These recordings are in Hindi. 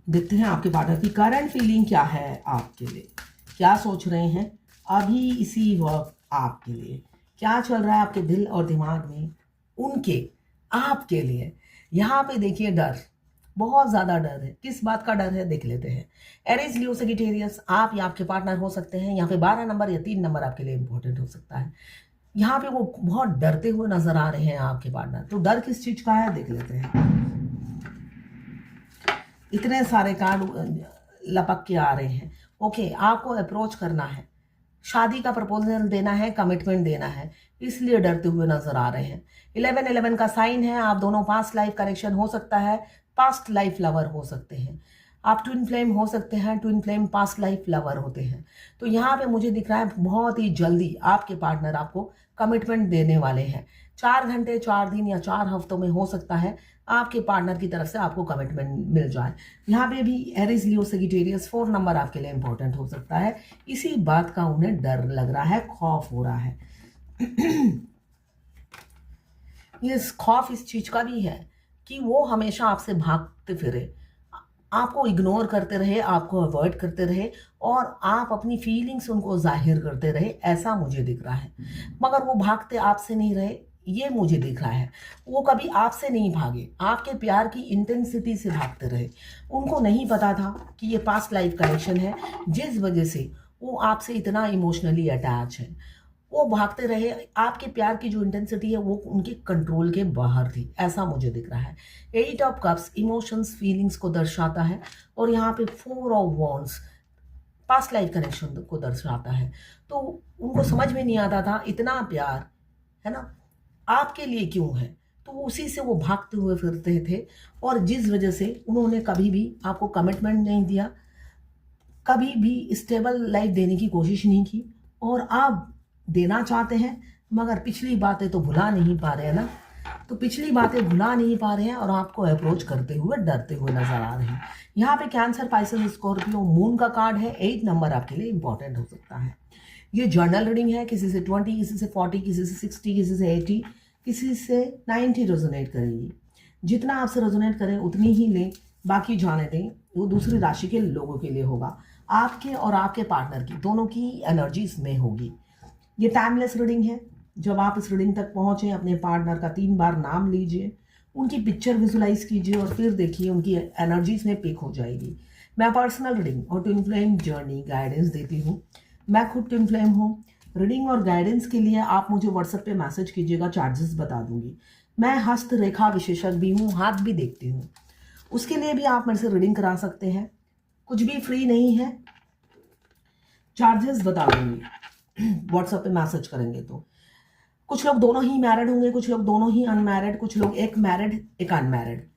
देखते हैं आपके पार्टनर की करंट फीलिंग क्या है आपके लिए, क्या सोच रहे हैं अभी इसी वक्त आपके लिए, क्या चल रहा है आपके दिल और दिमाग में उनके आपके लिए। यहाँ पे देखिए डर, बहुत ज़्यादा डर है। किस बात का डर है देख लेते हैं। एरीज, लियो, सजिटेरियस, आप या आपके पार्टनर हो सकते हैं। यहाँ पे 12 नंबर या 3 नंबर आपके लिए इंपॉर्टेंट हो सकता है। यहाँ पे वो बहुत डरते हुए नजर आ रहे हैं आपके पार्टनर। तो डर किस चीज़ का है देख लेते हैं। इतने सारे कार्ड लपक के आ रहे हैं। ओके, आपको अप्रोच करना है, शादी का प्रपोजल देना है, कमिटमेंट देना है, इसलिए डरते हुए नजर आ रहे हैं। 11-11 का साइन है। आप दोनों पास्ट लाइफ कनेक्शन हो सकता है, पास्ट लाइफ लवर हो सकते हैं। आप ट्विन फ्लेम हो सकते हैं, twin flame past life lover होते हैं। तो यहाँ पे मुझे दिख रहा है बहुत ही जल्दी आपके पार्टनर आपको कमिटमेंट देने वाले हैं। 4 घंटे, 4 दिन या 4 हफ्तों में हो सकता है आपके पार्टनर की तरफ से आपको कमिटमेंट मिल जाए। यहाँ पे भी एरीज, लियो, सजिटेरियस 4 नंबर आपके लिए इंपॉर्टेंट हो सकता है। इसी बात का उन्हें डर लग रहा है, खौफ हो रहा है। ये खौफ इस चीज का भी है कि वो हमेशा आपसे भागते फिरे, आपको इग्नोर करते रहे, आपको अवॉइड करते रहे और आप अपनी फीलिंग्स उनको जाहिर करते रहे, ऐसा मुझे दिख रहा है। मगर वो भागते आपसे नहीं रहे, ये मुझे दिख रहा है। वो कभी आपसे नहीं भागे, आपके प्यार की इंटेंसिटी से भागते रहे। उनको नहीं पता था कि ये पास्ट लाइफ कनेक्शन है, जिस वजह से वो आपसे इतना इमोशनली अटैच है। वो भागते रहे, आपके प्यार की जो इंटेंसिटी है वो उनके कंट्रोल के बाहर थी, ऐसा मुझे दिख रहा है। 8 ऑफ कप्स इमोशंस, फीलिंग्स को दर्शाता है और यहाँ पे 4 of wands past life connection को दर्शाता है। तो उनको समझ में नहीं आता था इतना प्यार है ना आपके लिए क्यों है, तो उसी से वो भागते हुए फिरते थे। और जिस वजह से उन्होंने कभी भी आपको कमिटमेंट नहीं दिया, कभी भी स्टेबल लाइफ देने की कोशिश नहीं की, और आप देना चाहते हैं मगर पिछली बातें तो भुला नहीं पा रहे हैं ना। तो पिछली बातें भुला नहीं पा रहे हैं और आपको अप्रोच करते हुए डरते हुए नजर आ रहे हैं। यहाँ पे कैंसर, पाइसेस, स्कॉर्पियो, मून का कार्ड है। 8 नंबर आपके लिए इंपॉर्टेंट हो सकता है। ये जर्नल रीडिंग है, किसी से 20, किसी से 40, किसी से 60, किसी से 80, किसी से 90 रेजोनेट करेगी। जितना आपसे रेजोनेट करें उतनी ही लें, बाकी जाने दें, वो दूसरी राशि के लोगों के लिए होगा। आपके और आपके पार्टनर की दोनों की एनर्जी इसमें होगी। ये टाइमलेस रीडिंग है। जब आप इस रीडिंग तक पहुंचे, अपने पार्टनर का 3 बार नाम लीजिए, उनकी पिक्चर विजुलाइज कीजिए और फिर देखिए उनकी एनर्जीज में पिक हो जाएगी। मैं पर्सनल रीडिंग और ट्विन फ्लेम जर्नी गाइडेंस देती हूँ। मैं खुद ट्विन फ्लेम हूँ। रीडिंग और गाइडेंस के लिए आप मुझे व्हाट्सएप पे मैसेज कीजिएगा, चार्जेस बता दूंगी। मैं हस्त रेखा विशेषज्ञ भी हूँ, हाथ भी देखती हूँ। उसके लिए भी आप मेरे से रीडिंग करा सकते हैं, कुछ भी फ्री नहीं है, चार्जेस बता दूंगी व्हाट्सएप पे मैसेज करेंगे तो। कुछ लोग दोनों ही मैरिड होंगे, कुछ लोग दोनों ही अनमैरिड, कुछ लोग एक मैरिड एक अनमैरिड।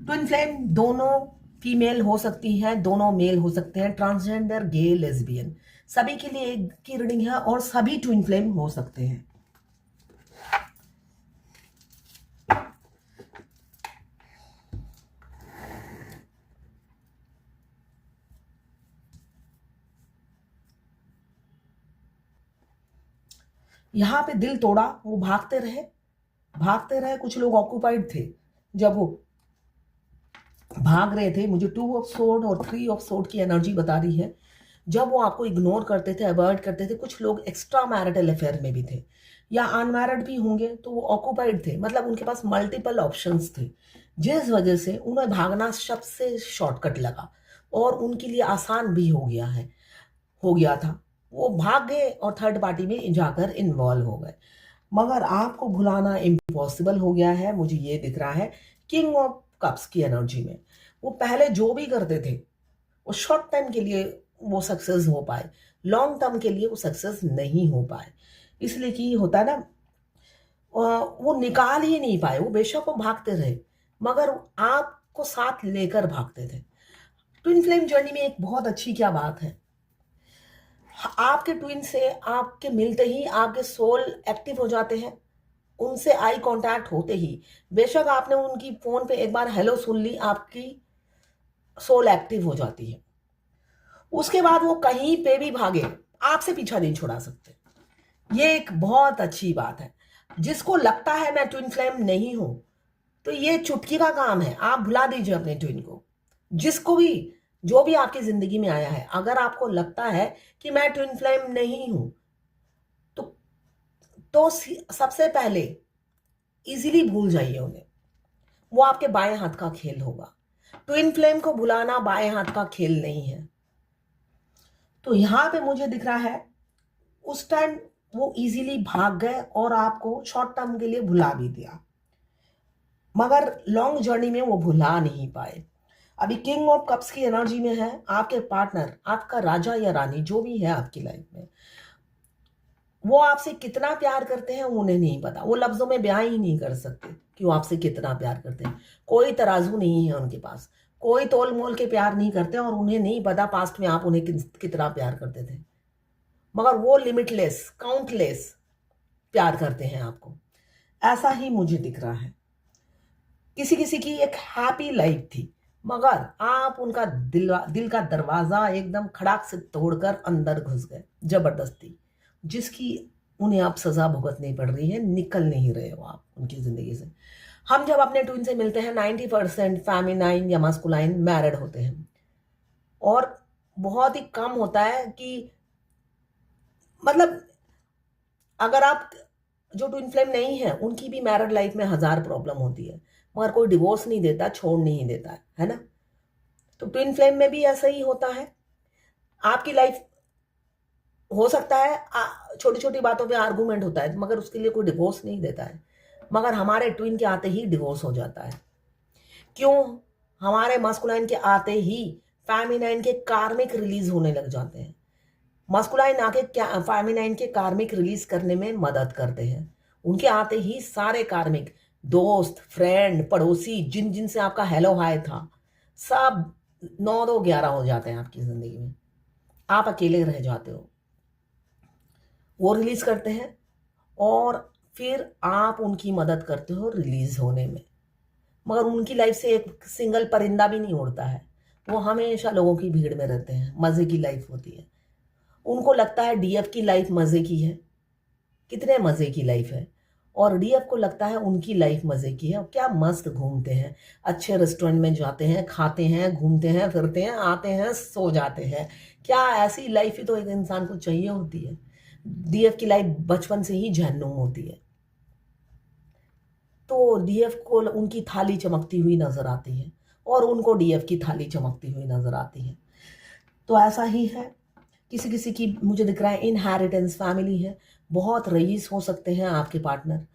ट्विन फ्लेम दोनों फीमेल हो सकती है, दोनों मेल हो सकते हैं, ट्रांसजेंडर, गे, लेस्बियन, सभी के लिए एक की रीडिंग है और सभी ट्विन फ्लेम हो सकते हैं। यहां पे दिल तोड़ा, वो भागते रहे, भागते रहे। कुछ लोग ऑक्यूपाइड थे जब वो भाग रहे थे। मुझे 2 ऑफ सोर्ड और 3 ऑफ सोर्ड की एनर्जी बता रही है। जब वो आपको इग्नोर करते थे, अवॉइड करते थे, कुछ लोग एक्स्ट्रा मैरिटल अफेयर में भी थे या अनमैरिड भी होंगे, तो वो ऑक्यूपाइड थे, मतलब उनके पास मल्टीपल ऑप्शंस थे, जिस वजह से उन्हें भागना सबसे शॉर्टकट लगा और उनके लिए आसान भी हो गया था। वो भाग गए और थर्ड पार्टी में जाकर इन्वॉल्व हो गए। मगर आपको भुलाना इम्पॉसिबल हो गया है, मुझे ये दिख रहा है किंग ऑफ कप्स की एनर्जी में। वो पहले जो भी करते थे वो शॉर्ट टाइम के लिए वो सक्सेस हो पाए, लॉन्ग टर्म के लिए वो सक्सेस नहीं हो पाए। इसलिए कि होता है ना, वो निकाल ही नहीं पाए। वो बेशक वो भागते रहे मगर आपको साथ लेकर भागते थे। ट्विन फ्लेम जर्नी में एक बहुत अच्छी क्या बात है, आपके ट्विन से आपके मिलते ही आपके सोल एक्टिव हो जाते हैं। उनसे आई कांटेक्ट होते ही, बेशक आपने उनकी फोन पे एक बार हेलो सुन ली, आपकी सोल एक्टिव हो जाती है। उसके बाद वो कहीं पे भी भागे, आपसे पीछा नहीं छुड़ा सकते। ये एक बहुत अच्छी बात है। जिसको लगता है मैं ट्विन फ्लेम नहीं हूं, तो ये चुटकी का काम है, आप भुला दीजिए अपने ट्विन को। जिसको भी, जो भी आपकी जिंदगी में आया है, अगर आपको लगता है कि मैं ट्विन फ्लेम नहीं हूं, तो सबसे पहले इजीली भूल जाइए उन्हें। वो आपके बाएं हाथ का खेल होगा। ट्विन फ्लेम को भुलाना बाएं हाथ का खेल नहीं है। तो यहां पे मुझे दिख रहा है उस टाइम वो इजीली भाग गए और आपको शॉर्ट टर्म के लिए भुला भी दिया, मगर लॉन्ग जर्नी में वो भुला नहीं पाए। अभी किंग ऑफ कप्स की एनर्जी में है आपके पार्टनर, आपका राजा या रानी जो भी है आपकी लाइफ में। वो आपसे कितना प्यार करते हैं उन्हें नहीं पता, वो लफ्जों में बयां ही नहीं कर सकते कि वो आपसे कितना प्यार करते हैं। कोई तराजू नहीं है उनके पास, कोई तोल मोल के प्यार नहीं करते, और उन्हें नहीं पता पास्ट में आप उन्हें कितना प्यार करते थे, मगर वो लिमिटलेस, काउंटलेस प्यार करते हैं आपको। ऐसा ही मुझे दिख रहा है। किसी किसी की एक हैप्पी लाइफ थी, मगर आप उनका दिल का दरवाजा एकदम खड़ाक से तोड़कर अंदर घुस गए जबरदस्ती, जिसकी उन्हें आप सजा भुगतनी पड़ रही है, निकल नहीं रहे हो आप उनकी जिंदगी से। हम जब अपने ट्विन से मिलते हैं 90% फेमिनाइन या मस्कुलाइन मैरिड होते हैं, और बहुत ही कम होता है कि, मतलब अगर आप जो ट्विन फ्लेम नहीं है उनकी भी मैरिड लाइफ में 1000 प्रॉब्लम होती है, मगर कोई डिवोर्स नहीं देता, छोड़ नहीं देता है ना। तो ट्विन फ्लेम में भी ऐसा ही होता है। आपकी लाइफ हो सकता है छोटी छोटी बातों पे आर्गुमेंट होता है, मगर उसके लिए कोई डिवोर्स नहीं देता है, मगर हमारे ट्विन के आते ही डिवोर्स हो जाता है। क्यों? हमारे मास्कुलाइन के आते ही फेमिनाइन के कार्मिक रिलीज होने लग जाते हैं। मास्कुलाइन आके फेमिनाइन के कार्मिक रिलीज करने में मदद करते हैं। उनके आते ही सारे कार्मिक, दोस्त, फ्रेंड, पड़ोसी, जिन जिन से आपका हेलो हाय था, सब 9-2-11 हो जाते हैं आपकी जिंदगी में। आप अकेले रह जाते हो। वो रिलीज करते हैं और फिर आप उनकी मदद करते हो रिलीज होने में, मगर उनकी लाइफ से एक सिंगल परिंदा भी नहीं उड़ता है। वो हमेशा लोगों की भीड़ में रहते हैं, मजे की लाइफ होती है। उनको लगता है डीएफ की लाइफ मजे की है, कितने मजे की लाइफ है, और डीएफ को लगता है उनकी लाइफ मजे की है। और क्या मस्त घूमते हैं, अच्छे रेस्टोरेंट में जाते हैं, खाते हैं, घूमते हैं, फिरते हैं, आते हैं, सो जाते हैं। क्या ऐसी लाइफ ही तो एक इंसान को चाहिए होती है। डीएफ की लाइफ बचपन से ही जहन्नुम होती है। तो डीएफ को उनकी थाली चमकती हुई नजर आती है, और उनको डीएफ की थाली चमकती हुई नजर आती है। तो ऐसा ही है। किसी किसी की मुझे दिख रहा है इनहेरिटेंस फैमिली है। बहुत रईस हो सकते हैं आपके पार्टनर,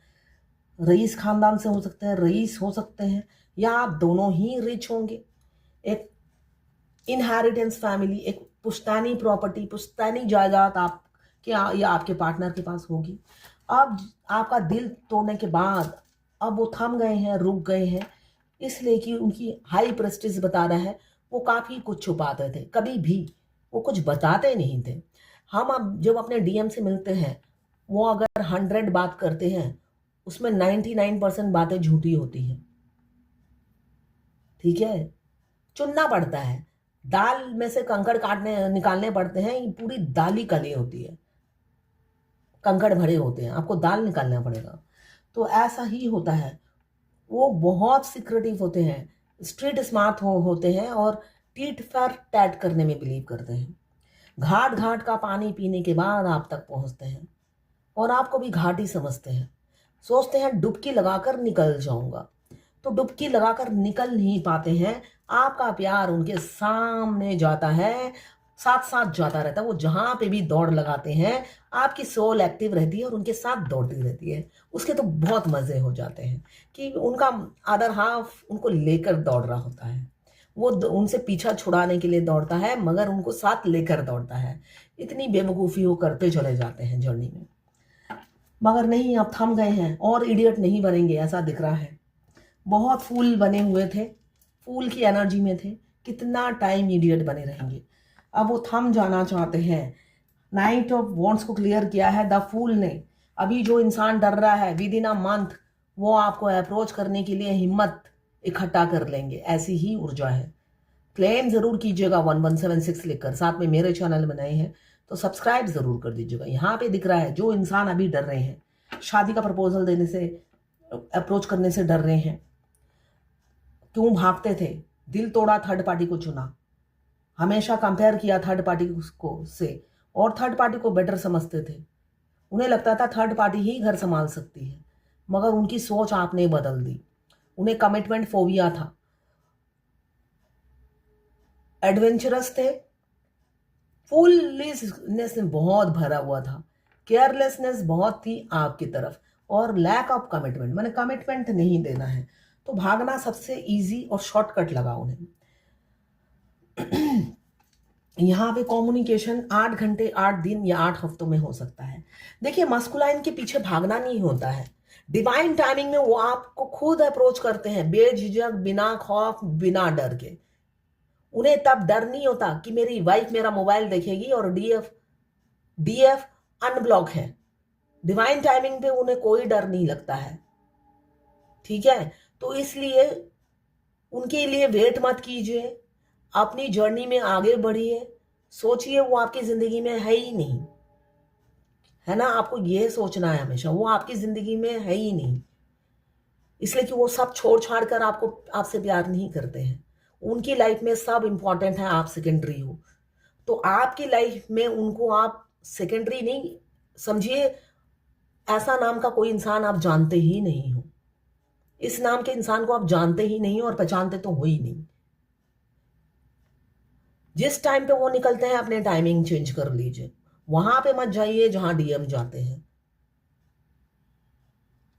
रईस खानदान से हो सकते हैं, रईस हो सकते हैं, या आप दोनों ही रिच होंगे। एक इनहेरिटेंस फैमिली, एक पुश्तैनी प्रॉपर्टी, पुश्तैनी जायदाद आपके या आपके पार्टनर के पास होगी। अब आपका दिल तोड़ने के बाद अब वो थम गए हैं, रुक गए हैं, इसलिए कि उनकी हाई प्रेस्टीज बता रहा है वो काफ़ी कुछ छुपाते थे, कभी भी वो कुछ बताते नहीं थे। हम अब जब अपने डीएम से मिलते हैं, वो अगर 100 बात करते हैं उसमें 99% बातें झूठी होती हैं। ठीक है, चुनना पड़ता है, दाल में से कंकड़ काटने निकालने पड़ते हैं, ये पूरी दाल ही कली होती है, कंकड़ भरे होते हैं, आपको दाल निकालना पड़ेगा। तो ऐसा ही होता है। वो बहुत सिक्रेटिव होते हैं, स्ट्रीट स्मार्ट होते हैं, और टीट फॉर टैट करने में बिलीव करते हैं। घाट घाट का पानी पीने के बाद आप तक पहुंचते हैं, और आपको भी घाट ही समझते हैं। सोचते हैं डुबकी लगाकर निकल जाऊंगा, तो डुबकी लगाकर निकल नहीं पाते हैं। आपका प्यार उनके सामने जाता है, साथ साथ जाता रहता है। वो जहां पे भी दौड़ लगाते हैं, आपकी सोल एक्टिव रहती है और उनके साथ दौड़ती रहती है। उसके तो बहुत मजे हो जाते हैं कि उनका अदर हाफ उनको लेकर दौड़ रहा होता है। वो उनसे पीछा छुड़ाने के लिए दौड़ता है, मगर उनको साथ लेकर दौड़ता है। इतनी बेवकूफ़ी वो करते चले जाते हैं जर्नी में, मगर नहीं, आप थम गए हैं और इडियट नहीं बनेंगे, ऐसा दिख रहा है। बहुत फूल बने हुए थे, फूल की एनर्जी में थे, कितना टाइम इडियट बने रहेंगे। अब वो थम जाना चाहते हैं। नाइट ऑफ वॉन्ड्स को क्लियर किया है द फूल ने। अभी जो इंसान डर रहा है, विद इन अ मंथ वो आपको अप्रोच करने के लिए हिम्मत इकट्ठा कर लेंगे, ऐसी ही ऊर्जा है। क्लेम जरूर कीजिएगा 1176 लिखकर, साथ में मेरे चैनल बनाए हैं तो सब्सक्राइब जरूर कर दीजिएगा। यहाँ पे दिख रहा है जो इंसान अभी डर रहे हैं, शादी का प्रपोजल देने से, अप्रोच करने से डर रहे हैं, क्यों भागते थे? दिल तोड़ा, थर्ड पार्टी को चुना, हमेशा कंपेयर किया थर्ड पार्टी को से, और थर्ड पार्टी को बेटर समझते थे। उन्हें लगता था थर्ड पार्टी ही घर संभाल सकती है, मगर उनकी सोच आपने बदल दी। उन्हें कमिटमेंट फोबिया था, एडवेंचरस थे, फुलनेस में बहुत भरा हुआ था, केयरलेसनेस बहुत थी आपकी तरफ, और लैक ऑफ कमिटमेंट, मैंने कमिटमेंट नहीं देना है, तो भागना सबसे इजी और शॉर्टकट लगा उन्हें। यहाँ पे कम्युनिकेशन 8 घंटे 8 दिन या 8 हफ्तों में हो सकता है। देखिए, मस्कुलाइन के पीछे भागना नहीं होता है। डिवाइन टाइमिंग में वो आपको खुद अप्रोच करते हैं, बेझिझक, बिना खौफ, बिना डर के। उन्हें तब डर नहीं होता कि मेरी वाइफ मेरा मोबाइल देखेगी और डीएफ अनब्लॉक है। डिवाइन टाइमिंग पे उन्हें कोई डर नहीं लगता है, ठीक है? तो इसलिए उनके लिए वेट मत कीजिए, अपनी जर्नी में आगे बढ़िए। सोचिए वो आपकी जिंदगी में है ही नहीं, है ना? आपको यह सोचना है हमेशा, वो आपकी जिंदगी में है ही नहीं, इसलिए कि वो सब छोड़ छाड़ कर आपसे प्यार नहीं करते हैं। उनकी लाइफ में सब इंपॉर्टेंट है, आप सेकेंडरी हो। तो आपकी लाइफ में उनको आप सेकेंडरी नहीं समझिए। ऐसा नाम का कोई इंसान आप जानते ही नहीं हो, इस नाम के इंसान को आप जानते ही नहीं और पहचानते तो हो ही नहीं। जिस टाइम पे वो निकलते हैं अपने टाइमिंग चेंज कर लीजिए, वहां पे मत जाइए जहां डीएम जाते हैं,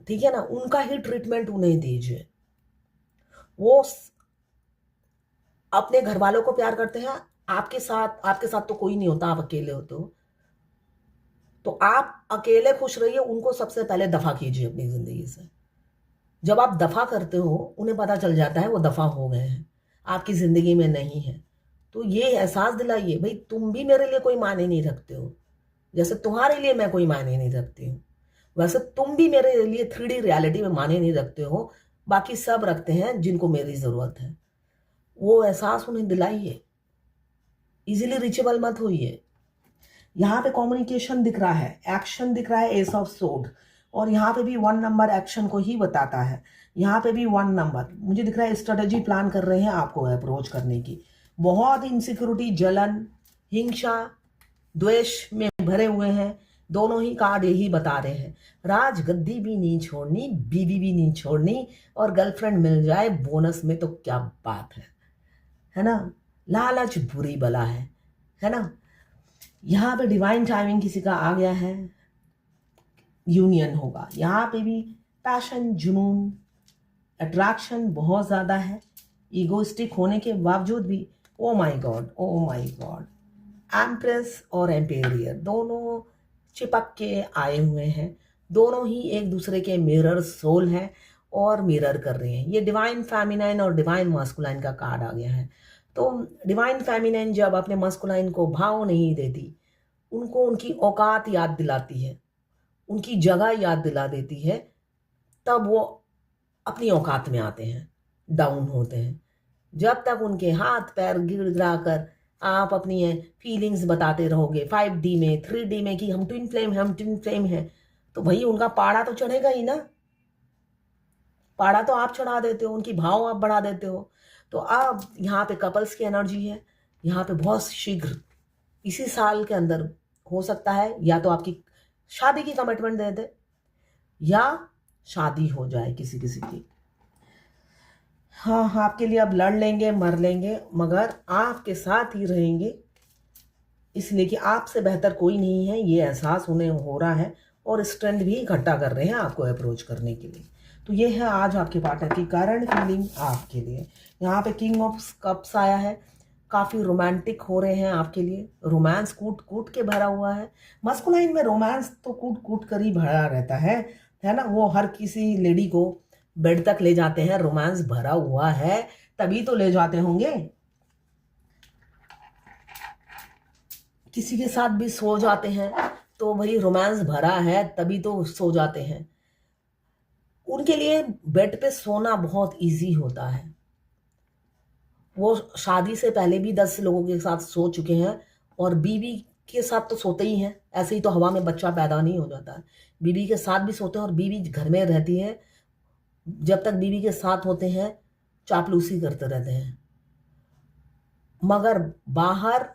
ठीक है ना? उनका ही ट्रीटमेंट उन्हें दीजिए। वो अपने घर वालों को प्यार करते हैं, आपके साथ तो कोई नहीं होता, आप अकेले होते हो, तो आप अकेले खुश रहिए। उनको सबसे पहले दफा कीजिए अपनी जिंदगी से। जब आप दफा करते हो, उन्हें पता चल जाता है वो दफा हो गए हैं, आपकी जिंदगी में नहीं है। तो ये एहसास दिलाइए, भाई तुम भी मेरे लिए कोई मायने नहीं रखते हो, जैसे तुम्हारे लिए मैं कोई मायने नहीं रखती हूँ, वैसे तुम भी मेरे लिए 3D रियलिटी में मायने नहीं रखते हो। बाकी सब रखते हैं जिनको मेरी जरूरत है। वो एहसास उन्हें दिलाइए, इजीली रिचेबल मत होइए। यहाँ पे कम्युनिकेशन दिख रहा है, एक्शन दिख रहा है, एस ऑफ सोर्ड, और यहाँ पे भी 1 नंबर एक्शन को ही बताता है। यहाँ पे भी 1 नंबर मुझे दिख रहा है, स्ट्रेटेजी प्लान कर रहे हैं आपको अप्रोच करने की। बहुत इनसिक्योरिटी, जलन, हिंसा, द्वेष में भरे हुए हैं। दोनों ही कार्ड यही बता रहे हैं, राज गद्दी भी नहीं छोड़नी, बीवी भी नहीं छोड़नी, और गर्लफ्रेंड मिल जाए बोनस में तो क्या बात है ना? लालच बुरी बला है ना? यहाँ पे डिवाइन टाइमिंग किसी का आ गया है, यूनियन होगा। यहाँ पे भी पैशन, जुनून, अट्रैक्शन बहुत ज़्यादा है, ईगोइस्टिक होने के बावजूद भी। Oh my God, oh my God, empress और एम्पेरियर दोनों चिपक के आए हुए हैं। दोनों ही एक दूसरे के मिरर सोल हैं और मिरर कर रहे हैं। ये डिवाइन फेमिनाइन और डिवाइन मास्कुलाइन का कार्ड आ गया है। तो डिवाइन फेमिनाइन जब अपने मास्कुलाइन को भाव नहीं देती, उनको उनकी औकात याद दिलाती है, उनकी जगह याद दिला देती है, तब वो अपनी औकात में आते हैं, डाउन होते हैं। जब तक उनके हाथ पैर गिड़गिड़ा कर आप अपनी फीलिंग्स बताते रहोगे 5D में, 3D में कि हम ट्विन फ्लेम हैं, तो भाई उनका पाड़ा तो चढ़ेगा ही ना। पाड़ा तो आप चढ़ा देते हो, उनकी भाव आप बढ़ा देते हो। तो अब यहाँ पे कपल्स की एनर्जी है। यहाँ पे बहुत शीघ्र इसी साल के अंदर हो सकता है, या तो आपकी शादी की कमिटमेंट दे दे या शादी हो जाए किसी किसी की। हाँ, आपके लिए अब लड़ लेंगे, मर लेंगे, मगर आपके साथ ही रहेंगे, इसलिए कि आपसे बेहतर कोई नहीं है, ये एहसास उन्हें हो रहा है, और स्ट्रेंथ भी इकट्ठा कर रहे हैं आपको अप्रोच करने के लिए। तो ये है आज आपके पार्टनर की करंट फीलिंग आपके लिए। यहाँ पे किंग ऑफ कप्स आया है, काफ़ी रोमांटिक हो रहे हैं आपके लिए। रोमांस कूट कूट के भरा हुआ है। मस्कुलाइन में रोमांस तो कूट कूट कर ही भरा रहता है ना? वो हर किसी लेडी को बेड तक ले जाते हैं, रोमांस भरा हुआ है तभी तो ले जाते होंगे। किसी के साथ भी सो जाते हैं तो भाई रोमांस भरा है तभी तो सो जाते हैं। उनके लिए बेड पे सोना बहुत इजी होता है। वो शादी से पहले भी 10 लोगों के साथ सो चुके हैं, और बीवी के साथ तो सोते ही हैं। ऐसे ही तो हवा में बच्चा पैदा नहीं हो जाता, बीवी के साथ भी सोते हैं। और बीवी घर में रहती है, जब तक बीवी के साथ होते हैं चापलूसी करते रहते हैं, मगर बाहर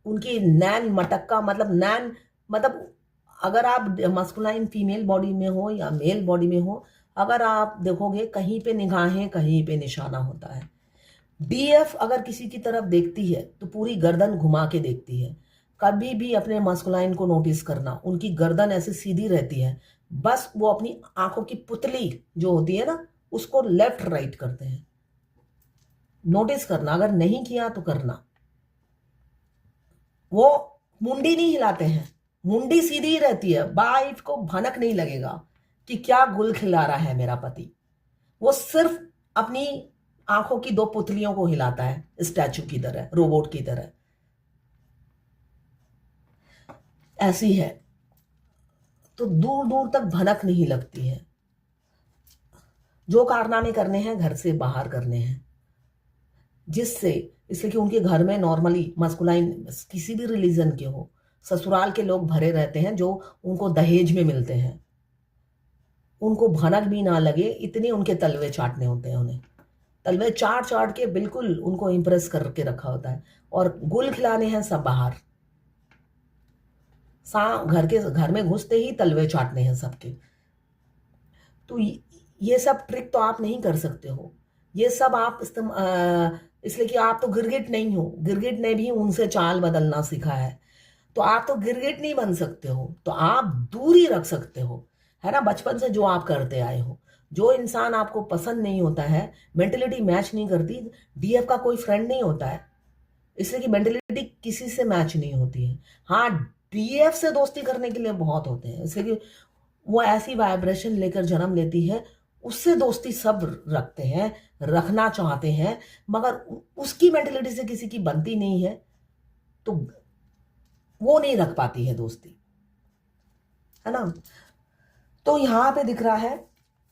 उनकी नैन मटक्का मतलब अगर आप मस्कुलाइन फीमेल बॉडी में हो या मेल बॉडी में हो, अगर आप देखोगे कहीं पे निगाहें, कहीं पे निशाना होता है। डीएफ अगर किसी की तरफ देखती है तो पूरी गर्दन घुमा के देखती है। कभी भी अपने मस्कुलाइन को नोटिस करना, उनकी गर्दन ऐसे सीधी रहती है, बस वो अपनी आंखों की पुतली जो होती है ना, उसको लेफ्ट राइट करते हैं। नोटिस करना, अगर नहीं किया तो करना। वो मुंडी नहीं हिलाते हैं, मुंडी सीधी रहती है, वाइफ को भनक नहीं लगेगा कि क्या गुल खिला रहा है मेरा पति। वो सिर्फ अपनी आंखों की दो पुतलियों को हिलाता है, स्टैचू की तरह, रोबोट की तरह। ऐसी है तो दूर दूर तक भनक नहीं लगती है। जो कारनामे करने हैं घर से बाहर करने हैं, जिससे इसलिए कि उनके घर में नॉर्मली मस्कुलाइन किसी भी रिलीजन के हो, ससुराल के लोग भरे रहते हैं जो उनको दहेज में मिलते हैं। उनको भनक भी ना लगे इतने उनके तलवे चाटने होते हैं। उन्हें तलवे चाट चाट के बिल्कुल उनको इम्प्रेस करके रखा होता है, और गुल खिलाने हैं सब बाहर। घर में घुसते ही तलवे चाटने हैं सबके। तो ये सब ट्रिक तो आप नहीं कर सकते हो। ये सब आप इसलिए कि आप तो गिरगिट नहीं हो। गिरगिट ने भी उनसे चाल बदलना सीखा है, तो आप तो गिरगिट नहीं बन सकते हो। तो आप दूरी रख सकते हो, है ना, बचपन से जो आप करते आए हो। जो इंसान आपको पसंद नहीं होता है, मेंटेलिटी मैच नहीं करती, डीएफ का कोई फ्रेंड नहीं होता है, इसलिए कि मेंटेलिटी किसी से मैच नहीं होती है। हाँ, डीएफ से दोस्ती करने के लिए बहुत होते हैं, इसलिए कि वो ऐसी वाइब्रेशन लेकर जन्म लेती है, उससे दोस्ती सब रखते हैं, रखना चाहते हैं, मगर उसकी मेंटेलिटी से किसी की बनती नहीं है, तो वो नहीं रख पाती है दोस्ती, है ना। तो यहां पे दिख रहा है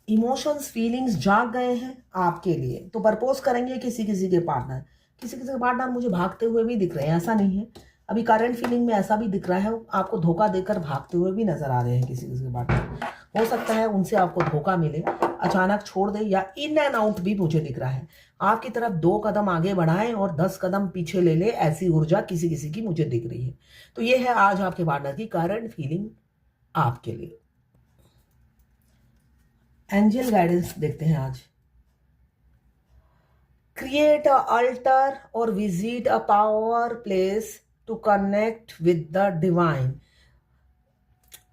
इमोशंस, फीलिंग्स जाग गए हैं आपके लिए, तो प्रपोज करेंगे किसी किसी के पार्टनर। किसी किसी के पार्टनर मुझे भागते हुए भी दिख रहे हैं, ऐसा नहीं है। अभी करंट फीलिंग में ऐसा भी दिख रहा है, आपको धोखा देकर भागते हुए भी नजर आ रहे हैं किसी किसी के पार्टनर। हो सकता है उनसे आपको धोखा मिले, अचानक छोड़ दे, या इन एंड आउट भी मुझे दिख रहा है। आपकी तरफ 2 कदम आगे बढ़ाएं और 10 कदम पीछे ले ले, ऐसी ऊर्जा किसी किसी की मुझे दिख रही है। तो ये है आज आपके पार्टनर की करंट फीलिंग आपके लिए। एंजल गाइडेंस देखते हैं आज। क्रिएट अ अल्टर और visit a power place to connect with the divine.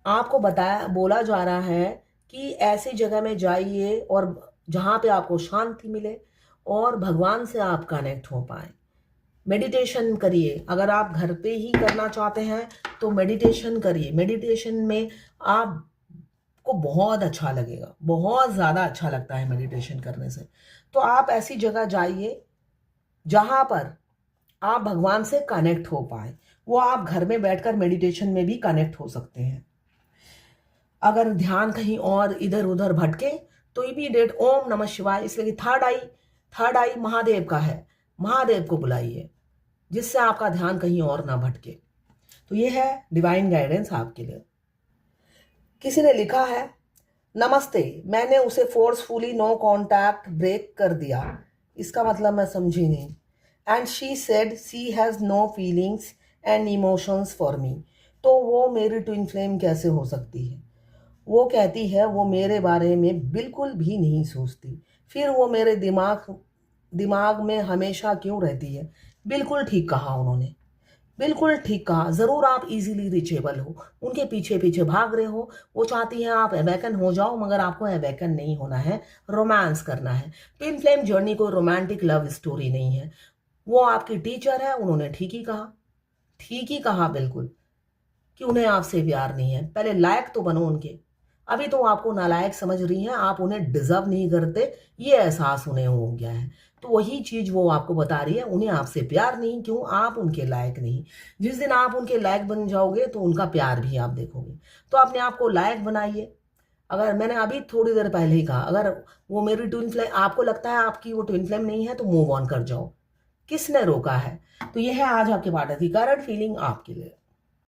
आपको बोला जा रहा है कि ऐसी जगह में जाइए और जहां पे आपको शांति मिले और भगवान से आप कनेक्ट हो पाए। मेडिटेशन करिए, अगर आप घर पे ही करना चाहते हैं तो मेडिटेशन करिए। मेडिटेशन में आपको बहुत अच्छा लगेगा, बहुत ज़्यादा अच्छा लगता है मेडिटेशन करने से। तो आप ऐसी जगह जाइए जहां पर आप भगवान से कनेक्ट हो पाए। वो आप घर में बैठकर मेडिटेशन में भी कनेक्ट हो सकते हैं। अगर ध्यान कहीं और इधर उधर भटके तो इमीडिएट ओम नमः शिवाय, इसलिए कि थर्ड आई महादेव का है, महादेव को बुलाइए, जिससे आपका ध्यान कहीं और ना भटके। तो ये है डिवाइन गाइडेंस आपके लिए। किसी ने लिखा है, नमस्ते, मैंने उसे फोर्सफुली नो कांटेक्ट ब्रेक कर दिया। इसका मतलब मैं समझी नहीं। And she said she has no feelings and emotions for me. तो वो मेरी ट्विन फ्लेम कैसे हो सकती है? वो कहती है वो मेरे बारे में बिल्कुल भी नहीं सोचती, फिर वो मेरे दिमाग में हमेशा क्यों रहती है? बिल्कुल ठीक कहा उन्होंने, बिल्कुल ठीक कहा। ज़रूर आप इजीली रिचेबल हो, उनके पीछे पीछे भाग रहे हो। वो चाहती हैं आप अवेकन हो जाओ, मगर आपको अवेकन नहीं होना है, रोमांस करना है। ट्विन फ्लेम जर्नी कोई रोमांटिक लव स्टोरी नहीं है। वो आपकी टीचर है, उन्होंने ठीक ही कहा बिल्कुल, कि उन्हें आपसे प्यार नहीं है। पहले लायक तो बनो उनके। अभी तो आपको नालायक समझ रही हैं, आप उन्हें डिजर्व नहीं करते, ये एहसास उन्हें हो गया है। तो वही चीज वो आपको बता रही है, उन्हें आपसे प्यार नहीं, क्यों? आप उनके लायक नहीं। जिस दिन आप उनके लायक बन जाओगे तो उनका प्यार भी आप देखोगे। तो अपने आप को लायक बनाइए। अगर मैंने अभी थोड़ी देर पहले ही कहा, अगर वो मेरी ट्विन फ्लेम, आपको लगता है आपकी वो ट्विन फ्लेम नहीं है, तो मूव ऑन कर जाओ। किसने रोका है? तो ये है आज आपके पार्टनर की करंट फीलिंग आपके लिए।